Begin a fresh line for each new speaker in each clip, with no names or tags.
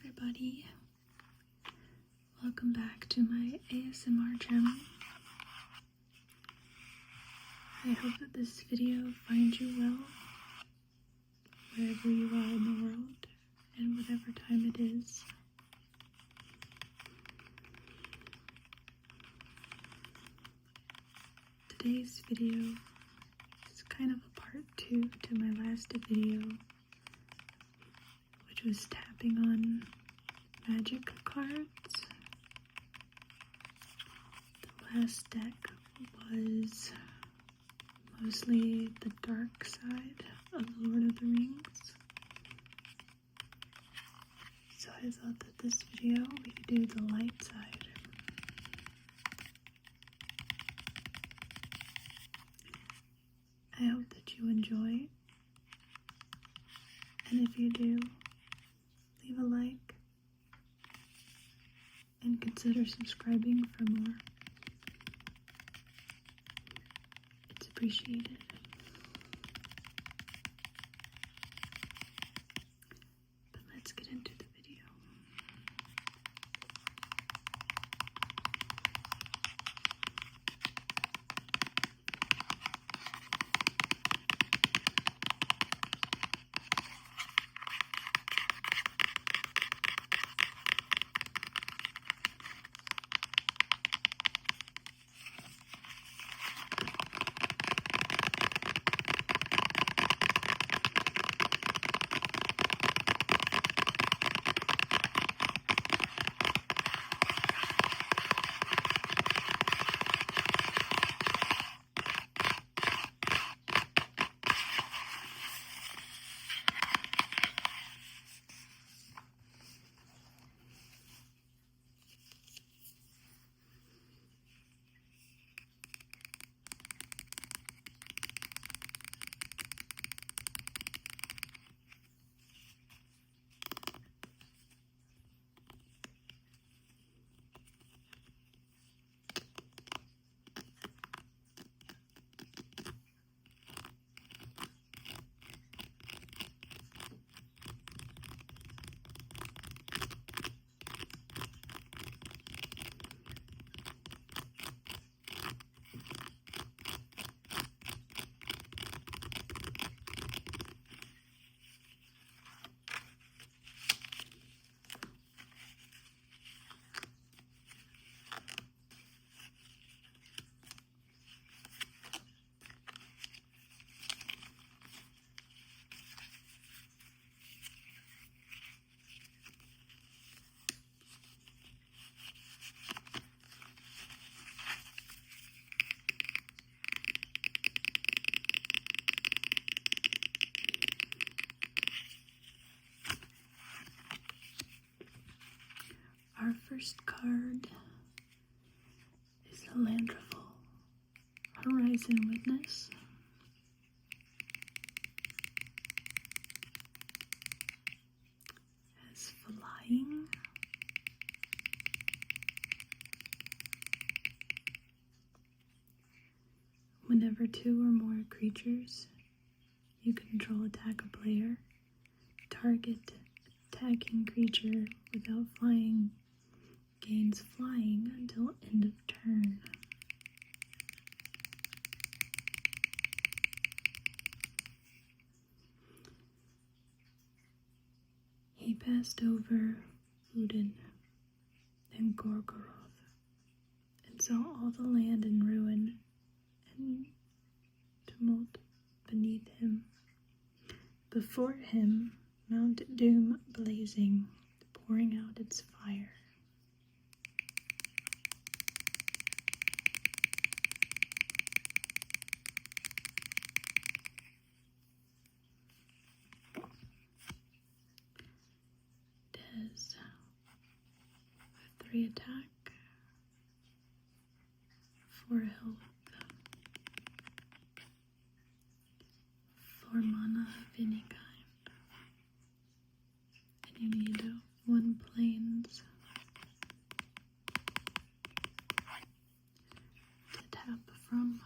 everybody, welcome back to my ASMR channel. I hope that this video finds you well, wherever you are in the world, and whatever time it is. Today's video is kind of a part 2 to my last video, which was tapping on magic cards. The last deck was mostly the dark side of the Lord of the Rings. So I thought that this video we could do the light side. I hope that you enjoy, and if you do, leave a like and consider subscribing for more. It's appreciated. But let's get into the video. Our first card is the Landrival Horizon Witness. Has flying. Whenever 2 or more creatures you control attack a player, target attacking creature without flying gains flying until end of turn. He passed over Udin and Gorgoroth and saw all the land in ruin and tumult beneath him. Before him, Mount Doom blazing, pouring out its fire. Does 3 attack, 4 health, 4 mana of any kind, and you need 1 plains to tap from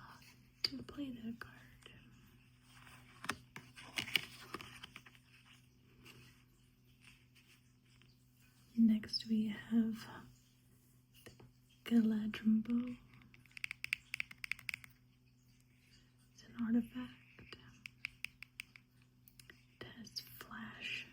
to play that card. Next we have Galadrimbo. It's an artifact. It has flash.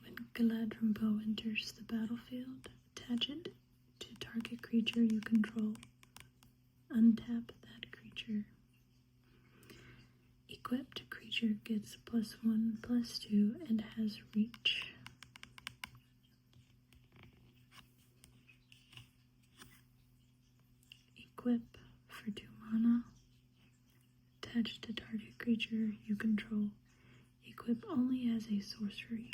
When Galadrimbo enters the battlefield, attach it to target creature you control. Untap that creature. Equipped creature gets +1/+2 and has reach. Equip for 2 mana. Attach to target creature you control. Equip only as a sorcery.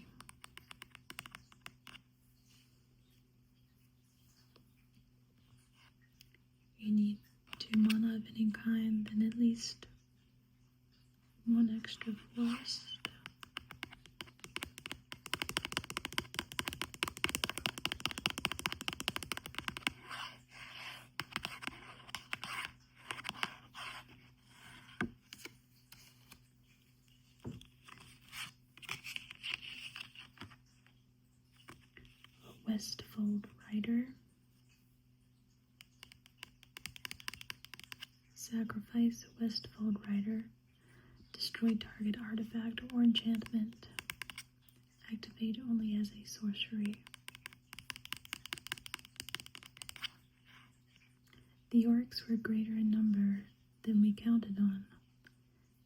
You need 2 mana of any kind and at least 1 extra forest. Westfold Rider. Sacrifice Westfold Rider. Destroy target artifact or enchantment. Activate only as a sorcery. The orcs were greater in number than we counted on.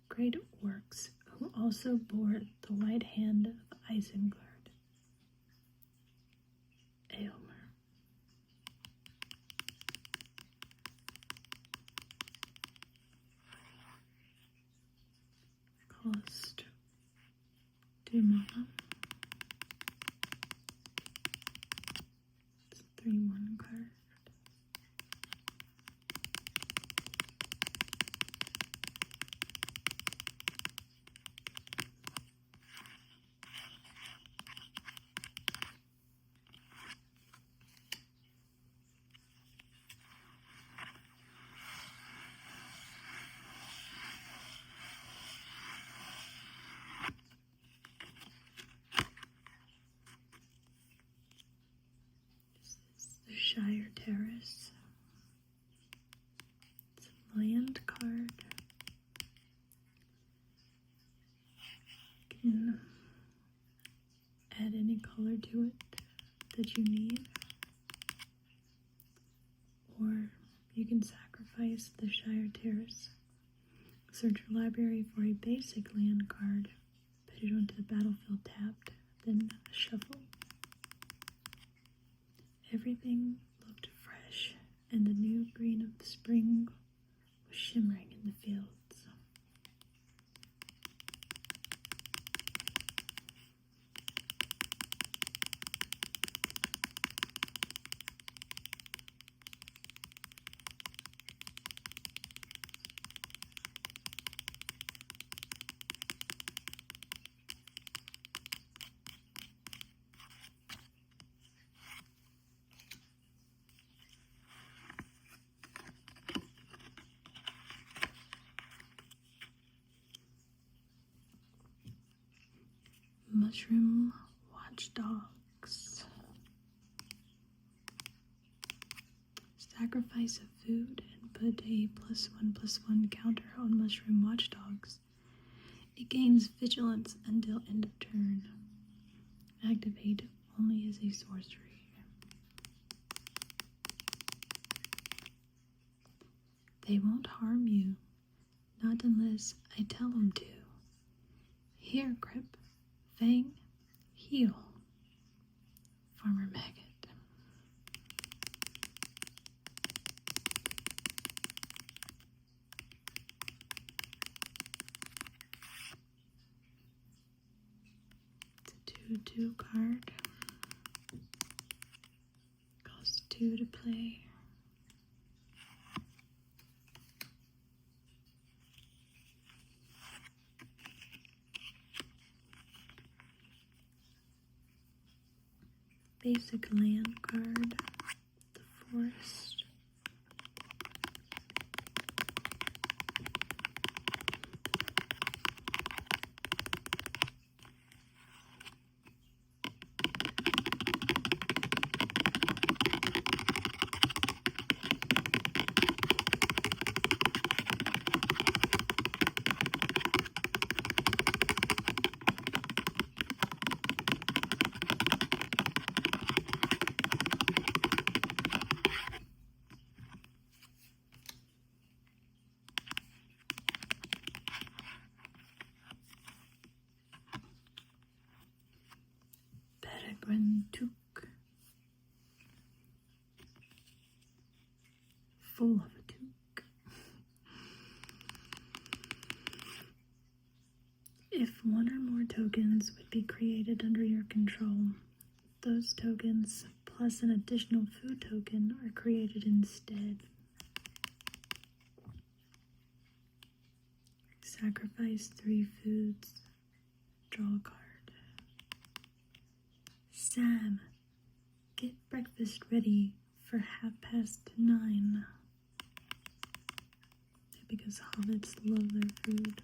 Great orcs who also bore the white hand of Isengard. Aylmer. Cost 2 mana. It's a 3/1 card. The Shire Terrace. It's a land card. You can add any color to it that you need. Or you can sacrifice the Shire Terrace. Search your library for a basic land card. Put it onto the battlefield tapped, then shuffle. Everything looked fresh, and the new green of the spring was shimmering in the fields. Mushroom Watchdogs. Sacrifice a food and put a +1/+1 counter on Mushroom Watchdogs. It gains vigilance until end of turn. Activate only as a sorcery. They won't harm you, not unless I tell them to. Here, Grip. Fang, heal. Farmer Maggot. It's a 2/2 card. Costs 2 to play. Basic land card, the forest. Brentuk. Full of a toque. If one or more tokens would be created under your control, those tokens plus an additional food token are created instead. Sacrifice 3 foods. Draw a card. Sam, get breakfast ready for 9:30. Because hobbits love their food.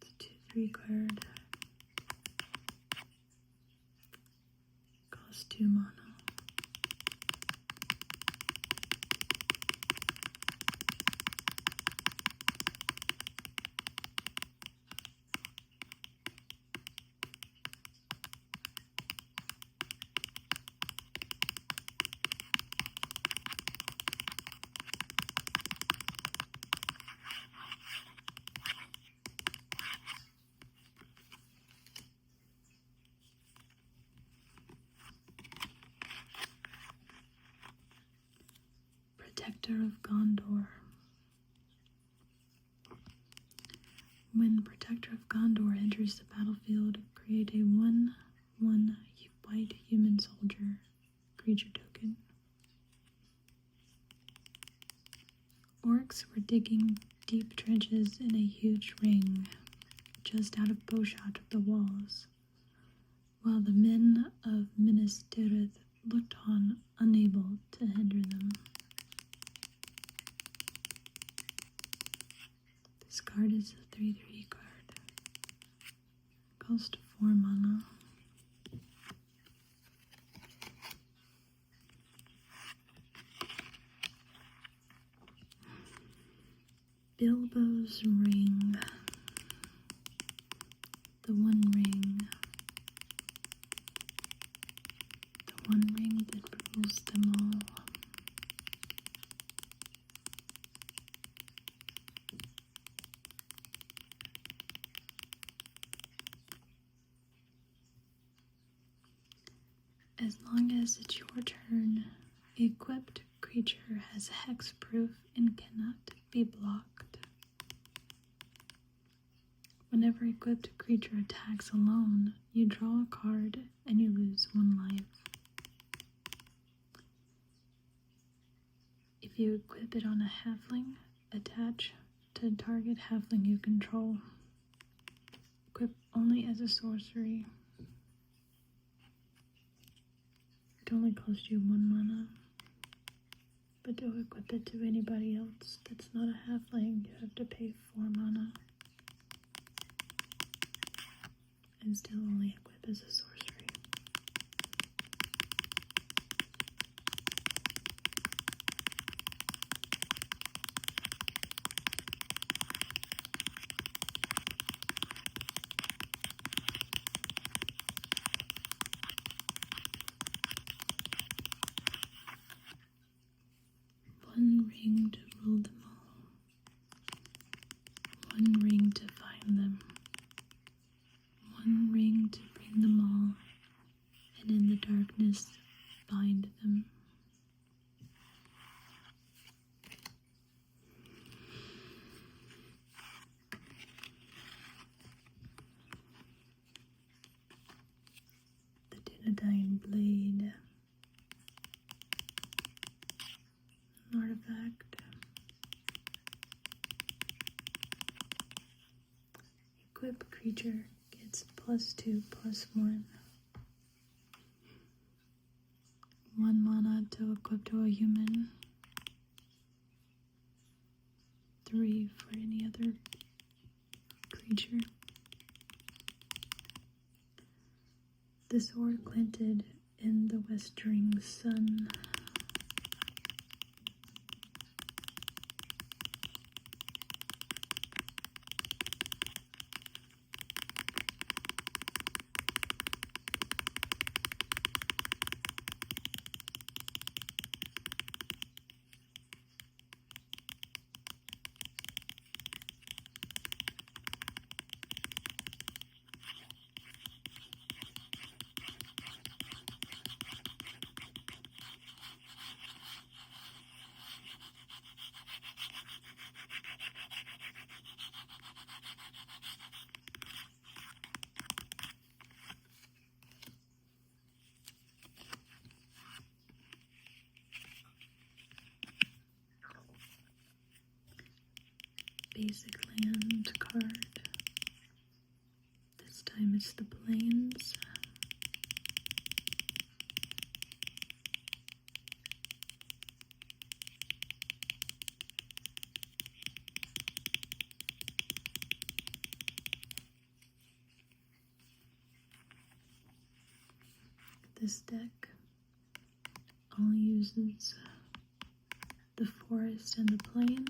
It's a 2/3 card. Costs 2 mana. Protector of Gondor. When Protector of Gondor enters the battlefield, create a 1/1 white human soldier creature token. Orcs were digging deep trenches in a huge ring, just out of bowshot of the walls, while the men of Minas Tirith looked on, unable to hinder them. This card is a 3/3 card. Cost 4 mana. Bilbo's Ring. The one ring. The one ring that rules them all. As long as it's your turn, equipped creature has hexproof and cannot be blocked. Whenever equipped creature attacks alone, you draw a card and you lose 1 life. If you equip it on a halfling, attach to target halfling you control. Equip only as a sorcery. It only costs you 1 mana. But to equip it to anybody else that's not a halfling, you have to pay 4 mana. And still only equip as a sorcery. One ring to rule them all. One ring to find them. One ring to bring them all, and in the darkness bind them. The Dunedain Blade. An artifact. Equip creature gets +2/+1. 1 mana to equip to a human. 3 for any other creature. The sword glinted in the westering sun. basic land card. This time it's the plains. This deck only uses the forest and the plains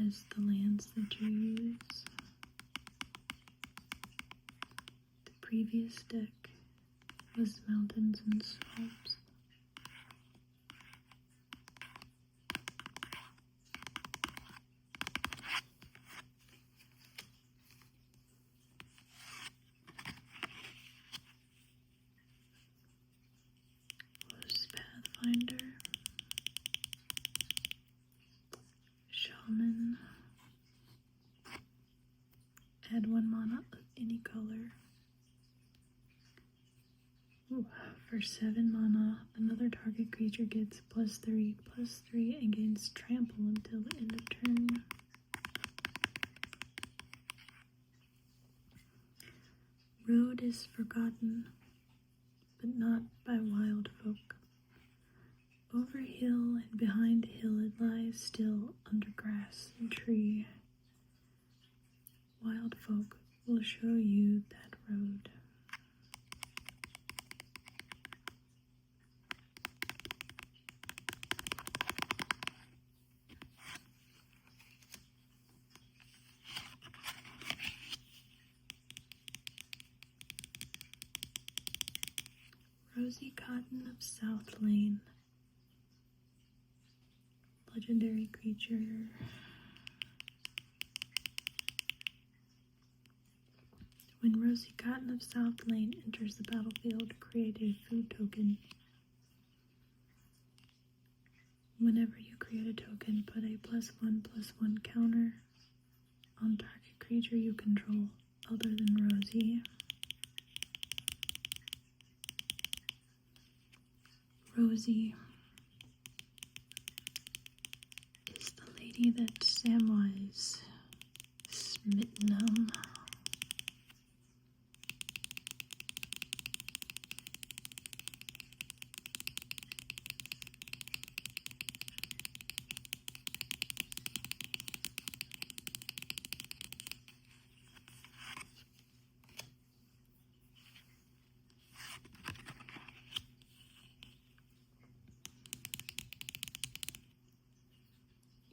as the lands that you use. The previous deck was mountains and swamps. Was Pathfinder, Shaman, add 1 mana of any color. Ooh, for 7 mana, another target creature gets +3/+3 and gains trample until the end of turn. Road is forgotten, but not by wild folk. Over hill and behind hill it lies still under grass and tree. Wild folk will show you that road. Rosy Cotton of South Lane. Legendary creature. When Rosy Cotton of South Lane enters the battlefield, create a food token. Whenever you create a token, put a +1/+1 counter on target creature you control other than Rosie. Rosie is the lady that Samwise smitten on.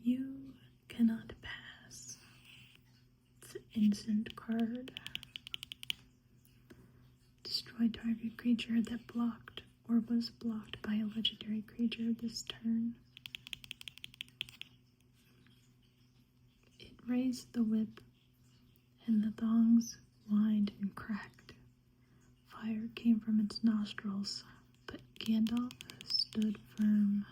You cannot pass. It's an instant card. Destroy target creature that blocked or was blocked by a legendary creature this turn. It raised the whip, and the thongs whined and cracked. Fire came from its nostrils, but Gandalf stood firm.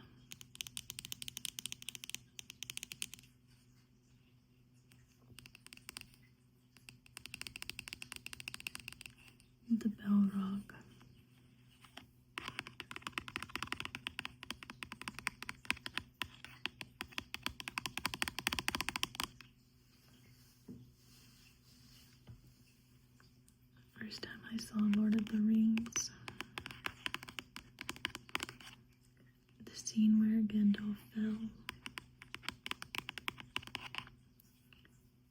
The Balrog. First time I saw Lord of the Rings, the scene where Gandalf fell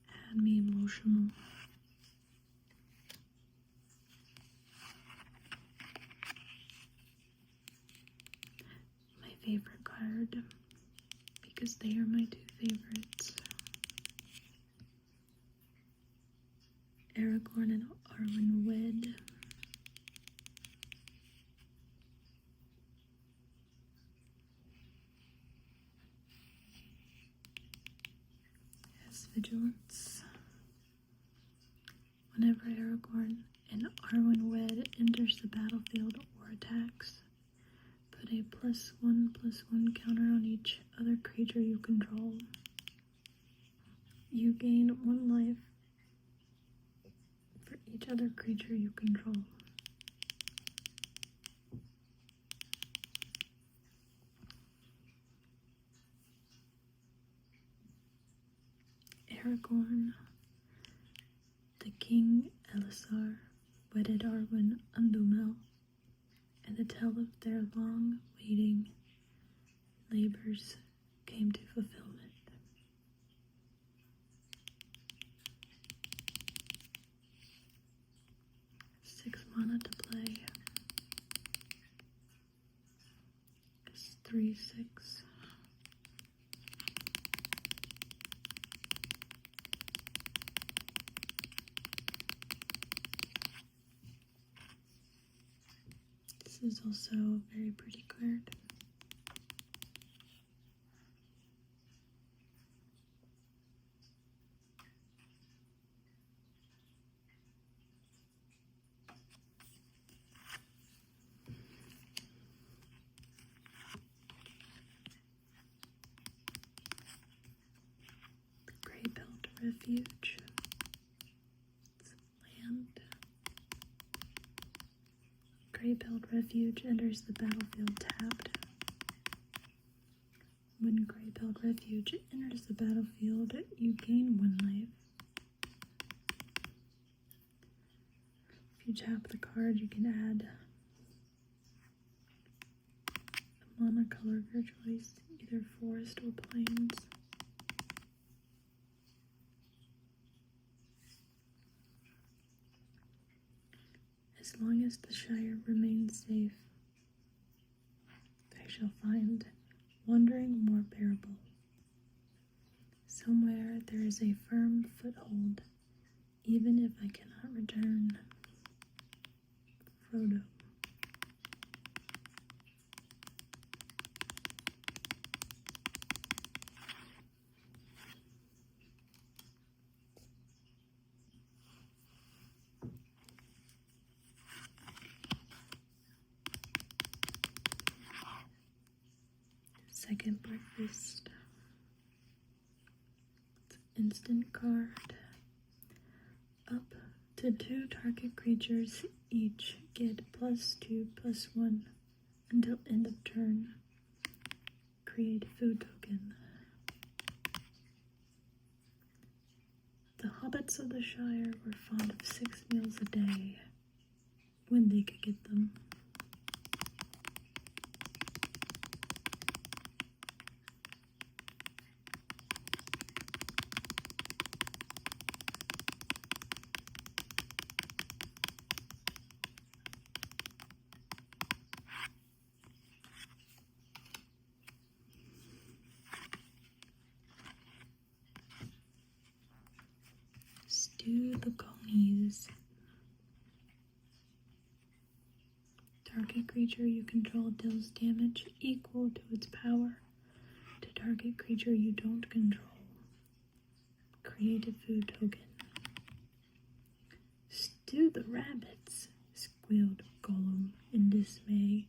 had me emotional. Favorite card, because they are my 2 favorites. Aragorn and Arwen wed. Has vigilance. Whenever Aragorn and Arwen wed enters the battlefield or attacks, put a +1/+1 counter on each other creature you control. You gain 1 life for each other creature you control. Aragorn, the King Elisar wedded Arwen Undumel, and the tale of their long-waiting labors came to fulfillment. 6 mana to play. It's 3/6. This is also a very pretty card. Grey-Belt Refuge. It's land. Grey-Belt Refuge enters the battlefield tapped. When Grey-Belt Refuge enters the battlefield, you gain 1 life. If you tap the card, you can add a mana color of your choice, either forest or plains. As long as the Shire remains safe, I shall find wandering more bearable. Somewhere there is a firm foothold, even if I cannot return. Frodo. Second Breakfast. It's an instant card. Up to 2 target creatures each get +2/+1 until end of turn. Create a food token. The hobbits of the Shire were fond of 6 meals a day when they could get them. Stew the Conies. Target creature you control deals damage equal to its power to target creature you don't control. Create a food token. Stew the Rabbits, squealed Gollum in dismay.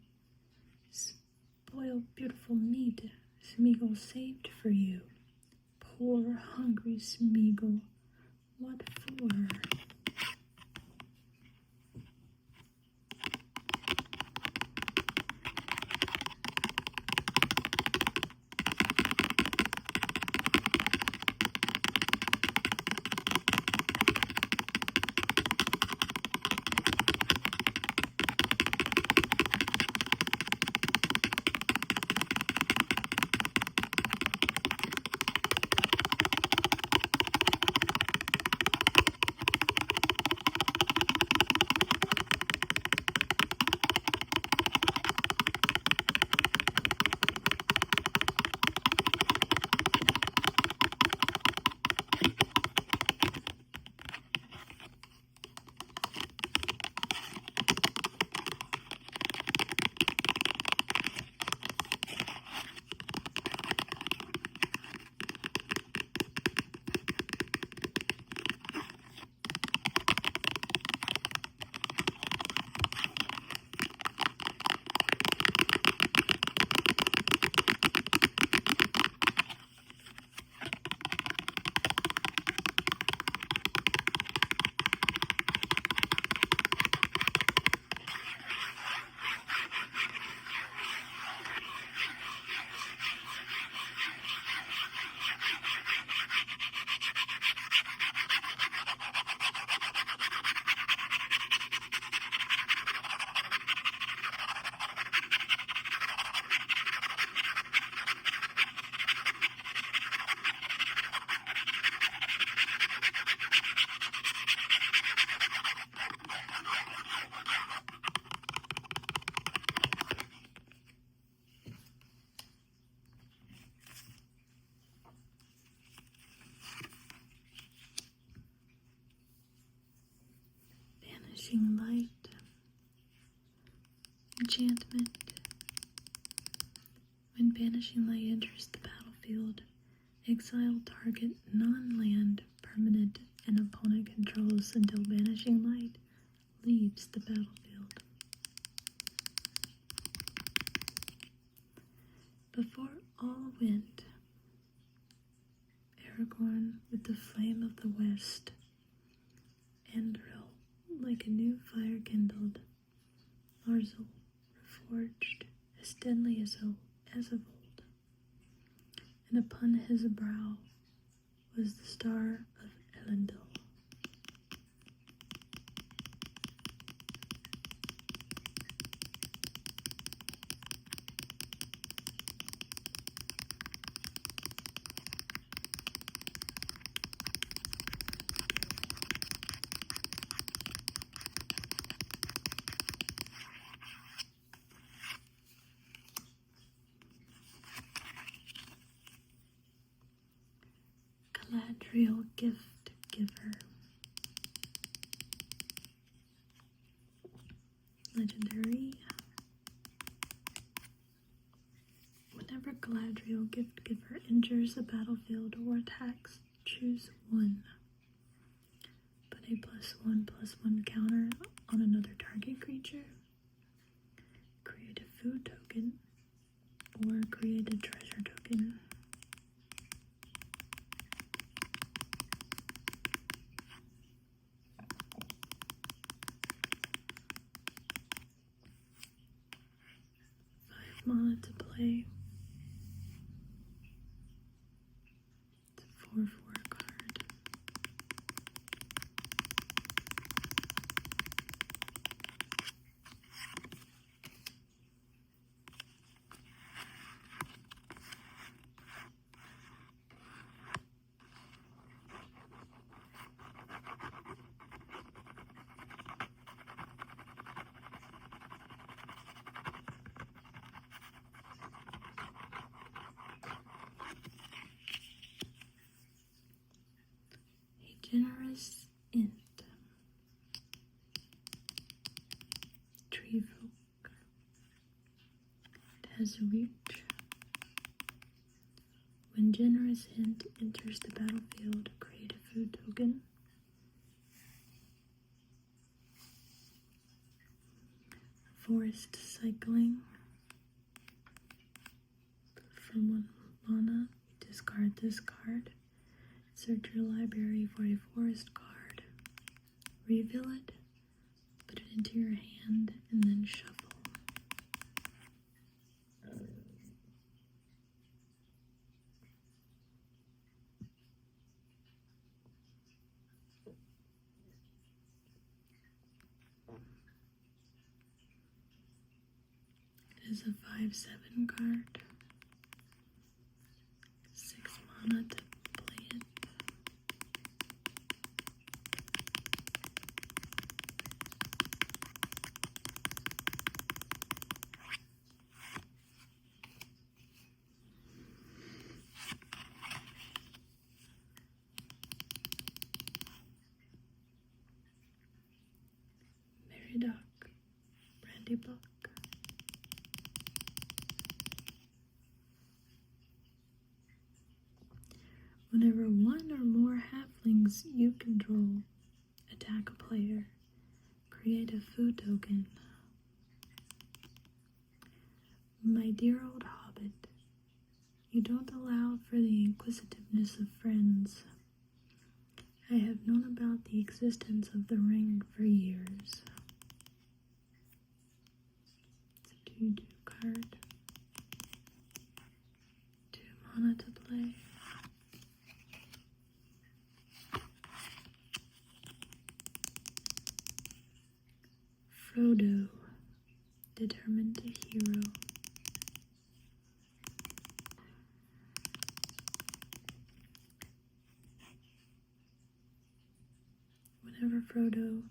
Spoil beautiful meat Smeagol saved for you. Poor hungry Smeagol. What for? enchantment. When Banishing Light enters the battlefield, exile target non-land permanent an opponent controls until Banishing Light leaves the battlefield. Before all went, Aragorn with the flame of the west, Andril like a new fire kindled, Larzul reforged as deadly as of old, and upon his brow was the star of Elendil. Galadriel Gift Giver. Legendary. Whenever Galadriel Gift Giver enters the battlefield or attacks, choose one. Put a +1/+1 counter on another target creature. Create a food token or create a treasure token. Mana to play. It's a 4/4 card. Generous Int. Tree Folk. It has reach. When Generous Int enters the battlefield, create a food token. Forest Cycling. From 1 mana, discard this card. Search your library for a forest card. Reveal it, put it into your hand, and then shuffle. It is a 5/7 card. 6 mana to play it. Meridoc, Brandybuck. Whenever one or more halflings you control attack a player, create a food token. My dear old hobbit, you don't allow for the inquisitiveness of friends. I have known about the existence of the ring for years. It's a 2/2 card. 2 mana to play. Frodo, Determined Hero. Whenever Frodo,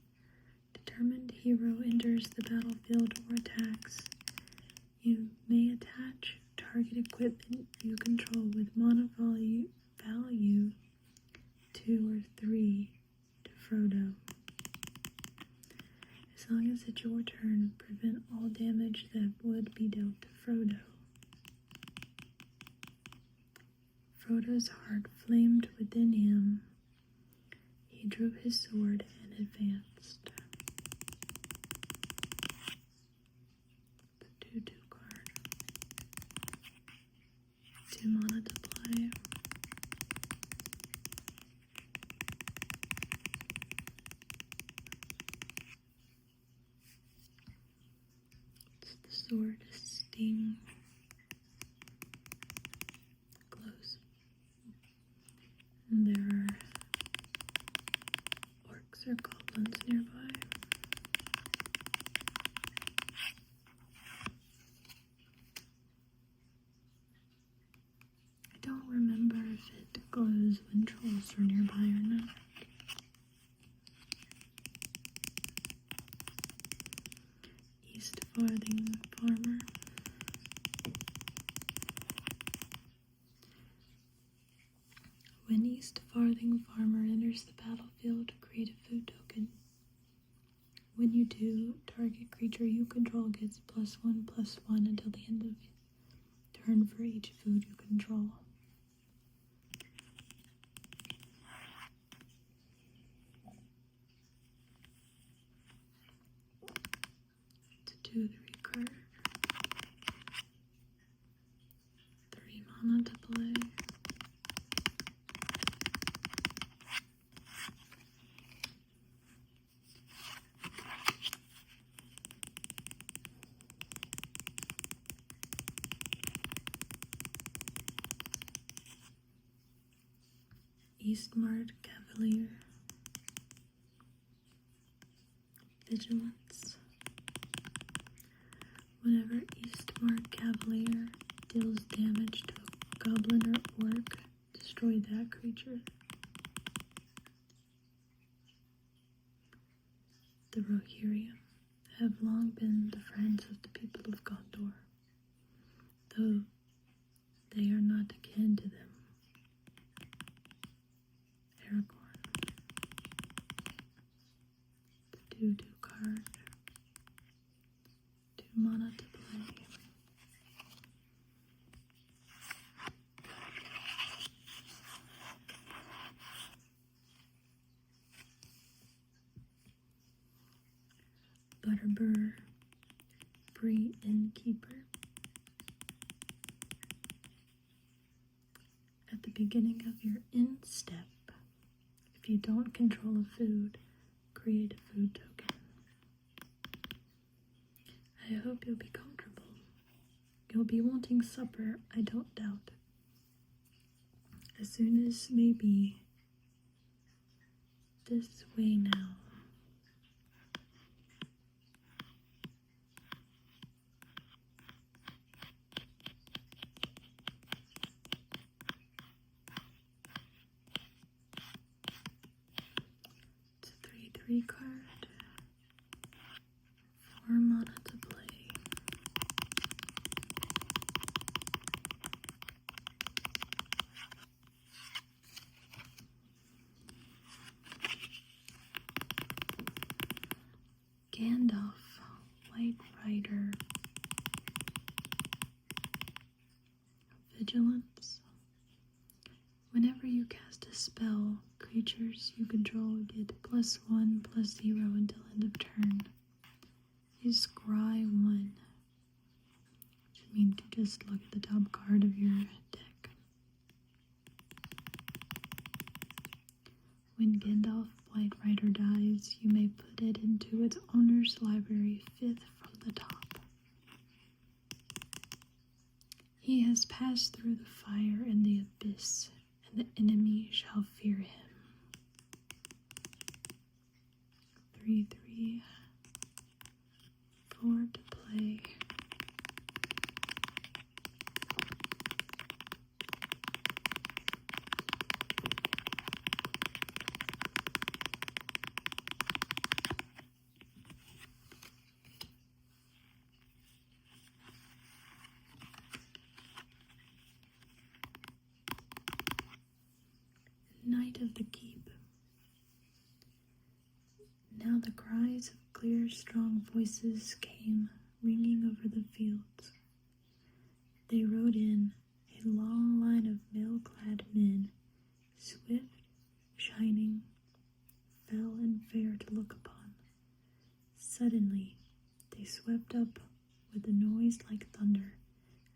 Determined Hero, enters the battlefield or attacks, you may attach target equipment you control with mana value 2 or 3 to Frodo. As As long as it's your turn, prevent all damage that would be dealt to Frodo. Frodo's heart flamed within him. He drew his sword and advanced. The 2/2 card. 2 mana to play. It's the sword sting. Close. And there are orcs or goblins nearby. I don't remember if it glows when trolls are nearby or not. East Farthing Farmer. When East Farthing Farmer enters the battlefield, create a food token. When you do, target creature you control gets +1/+1 until the end of turn for each food you control. It's a 2/3 card. 3 mana to play. Eastmark Cavalier. Vigilance. Whenever Eastmark Cavalier deals damage to a goblin or orc, destroy that creature. The Rohirrim have long been the friends of the people of Gondor, though they are not akin to them. Aragorn. The 2/2 card. 2 mana to play. Butterbur, Bree Innkeeper. At the beginning of your end step, if you don't control a food, create a food token. I hope you'll be comfortable. You'll be wanting supper, I don't doubt. As soon as may be, this way now. It's a 3/3 card. 4 mana to play. Gandalf, White Rider. Vigilance. Whenever you cast a spell, creatures you control get +1/+0 until end of turn. You scry 1, which means you just look at the top card of your deck. When Gandalf White Rider dies, you may put it into its owner's library 5th from the top. He has passed through the fire and the abyss, and the enemy shall fear him. 3/3. 4 to play. Knight of the Keep. Now the cries of Clear, strong voices came ringing over the fields. They rode in, a long line of mail-clad men, swift, shining, fell and fair to look upon. Suddenly, they swept up with a noise like thunder,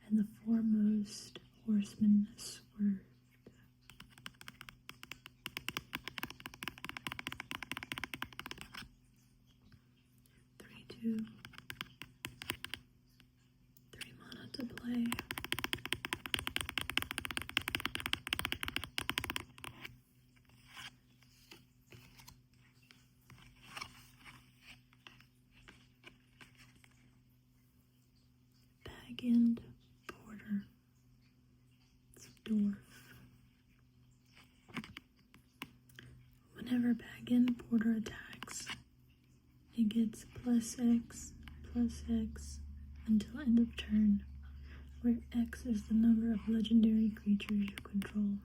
and the foremost horseman swerved. 3, 2, 3 mana to play. Bag End Porter. It's a dwarf. Whenever Bag End Porter attacks, it gets +X until end of turn, where X is the number of legendary creatures you control.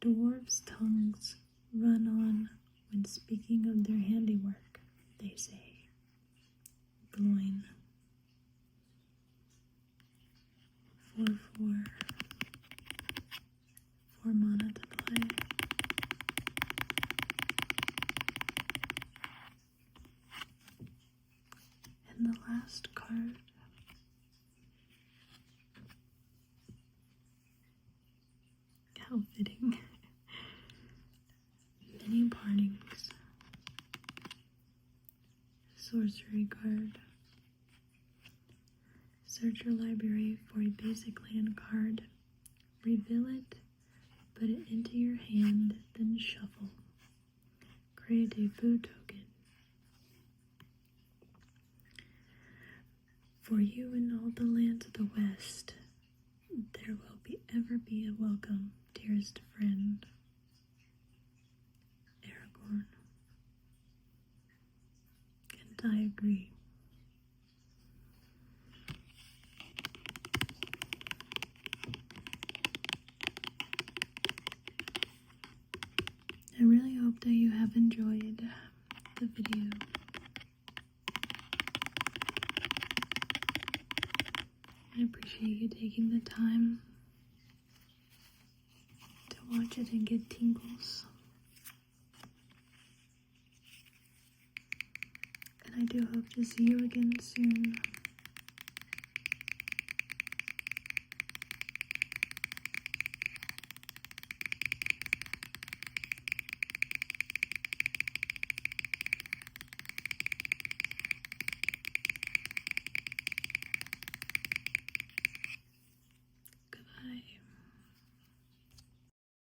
Dwarves' tongues run on when speaking of their handiwork. They say, Gloin. 4/4. 4 mana to play. And the last card, how fitting. Many Partings. Sorcery card. Search your library for a basic land card. Reveal it, put it into your hand, then shuffle. Create a food token. For you and all the lands of the West, there will ever be a welcome, dearest friend. Aragorn. And I agree. I really hope that you have enjoyed the video. I appreciate you taking the time to watch it and get tingles. And I do hope to see you again soon.